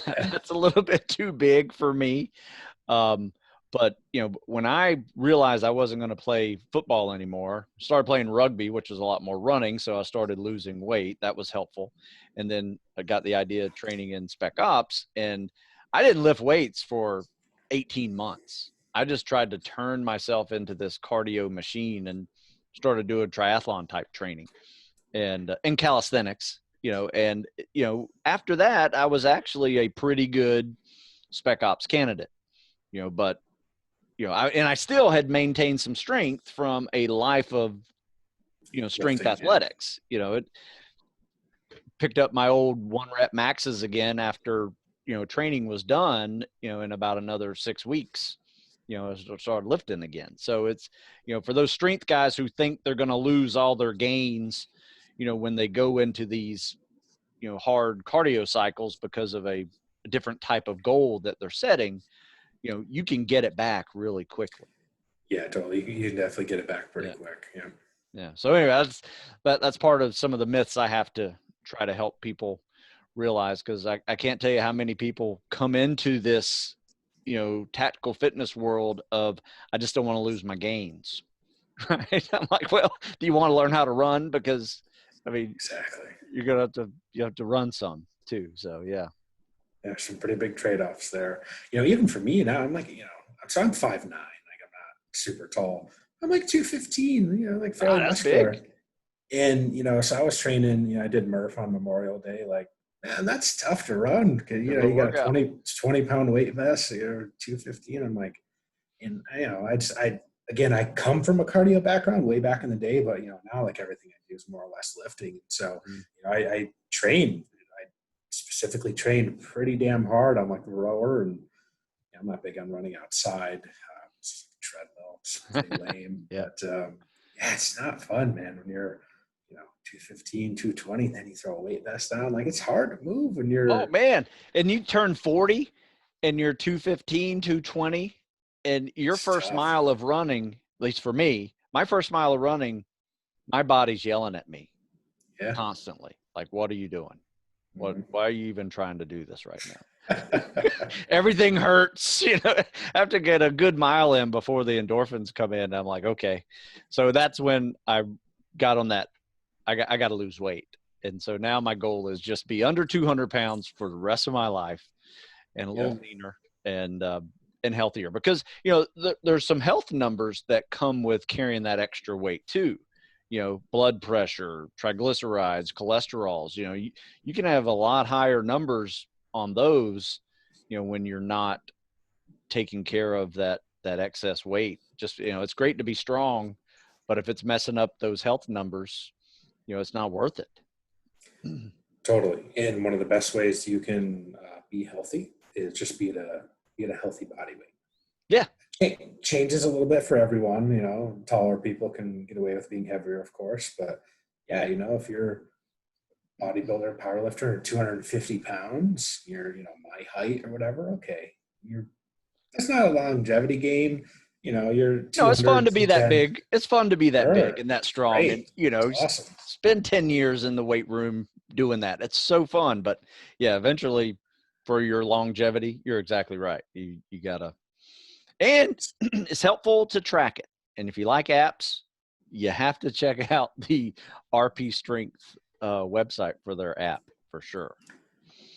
that's a little bit too big for me. But, when I realized I wasn't going to play football anymore, started playing rugby, which was a lot more running. So I started losing weight. That was helpful. And then I got the idea of training in spec ops, and I didn't lift weights for 18 months. I just tried to turn myself into this cardio machine and started doing triathlon type training and calisthenics, and, after that, I was actually a pretty good spec ops candidate, but I still had maintained some strength from a life of, strength Lifting, yeah. athletics. It picked up my old 1 rep maxes again after, training was done, in about another 6 weeks, I started lifting again. So it's, for those strength guys who think they're going to lose all their gains, when they go into these, hard cardio cycles because of a different type of goal that they're setting, you can get it back really quickly. Yeah, totally. You can definitely get it back pretty Yeah. quick. Yeah. Yeah. So anyway, that's part of some of the myths I have to try to help people realize, because I can't tell you how many people come into this, tactical fitness world of, I just don't want to lose my gains. Right. I'm like, well, do you want to learn how to run? Because I mean, Exactly. you're going to you have to run some too. So yeah. There's some pretty big trade-offs there. Even for me now, I'm like, so I'm 5'9", like I'm not super tall. I'm like 215, like Ah, fairly that's muscular. big. And, so I was training, I did Murph on Memorial Day. Like, man, that's tough to run. Cause, Good little you got a workout. 20 pound weight vest, so you're 215. I'm like, and again, I come from a cardio background way back in the day, but, now like everything I do is more or less lifting. So, I train, I specifically trained pretty damn hard on like the rower, and I'm not big on running outside. Treadmill, it's pretty lame, Yeah. but yeah, it's not fun, man. When you're 215, 220, then you throw a weight vest on. Like, it's hard to move when Oh you're man. And you turn 40 and you're 215, 220, and your it's first tough. mile of running, at least for me, my first mile of running, my body's yelling at me Yeah. constantly. Like, what are you doing? Mhm. Why are you even trying to do this right now? Everything hurts, I have to get a good mile in before the endorphins come in. I'm like, okay. So that's when I got on that. I got to lose weight. And so now my goal is just be under 200 pounds for the rest of my life, and a Yeah. little leaner and healthier, because, there's some health numbers that come with carrying that extra weight too. Blood pressure, triglycerides, cholesterols, you can have a lot higher numbers on those, when you're not taking care of that excess weight. Just, it's great to be strong, but if it's messing up those health numbers, it's not worth it. Totally. And one of the best ways you can be healthy is just be at a healthy body weight. Yeah. It changes a little bit for everyone. Taller people can get away with being heavier, of course, but yeah, if you're a bodybuilder, powerlifter, 250 pounds, you're my height or whatever. Okay, you're that's not a longevity game. You're No, it's fun 200, to be that 210. big. It's fun to be that big Sure, and that it's strong, and, great. It's awesome. spend 10 years in the weight room doing that. It's so fun. But yeah, eventually, for your longevity, you're exactly right. You gotta, and it's helpful to track it. And if you like apps, you have to check out the RP Strength website for their app for sure.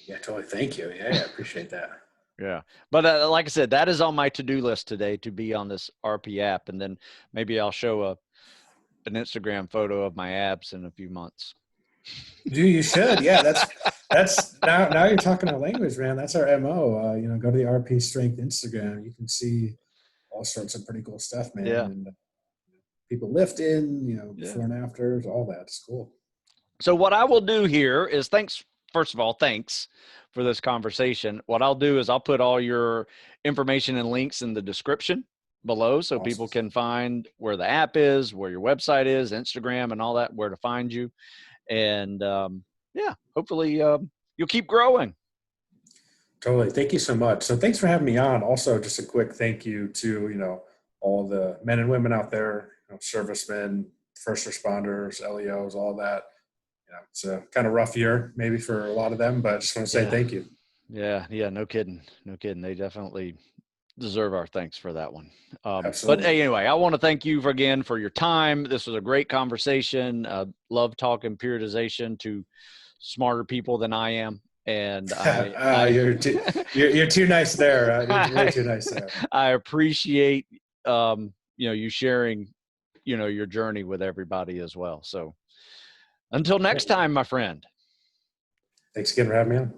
Yeah, totally. Thank you. Yeah, I appreciate that. Yeah. But like I said, that is on my to-do list today, to be on this RP app. And then maybe I'll show an Instagram photo of my abs in a few months. You should. Yeah, that's now you're talking our language, man. That's our MO. Go to the RP Strength Instagram. You can see all sorts of pretty cool stuff, man. Yeah. And people lifting, Yeah. before and afters, all that. It's cool. So what I will do here is, first of all, thanks for this conversation. What I'll do is I'll put all your information and links in the description below, so people Awesome. can find where the app is, where your website is, Instagram and all that, where to find you. And yeah, hopefully you'll keep growing. Totally. Thank you so much. So thanks for having me on. Also, just a quick thank you to, all the men and women out there, servicemen, first responders, LEOs, all that. It's a kind of rough year maybe for a lot of them, but I just want to say Yeah. thank you. Yeah. Yeah. No kidding. No kidding. They definitely deserve our thanks for that one. But Absolutely. anyway, I want to thank you again for your time. This was a great conversation. Love talking periodization to smarter people than I am. And You're too nice there. You're way I, too nice there. I appreciate, you sharing, your journey with everybody as well. So until next Great. time, my friend. Thanks again for having me on.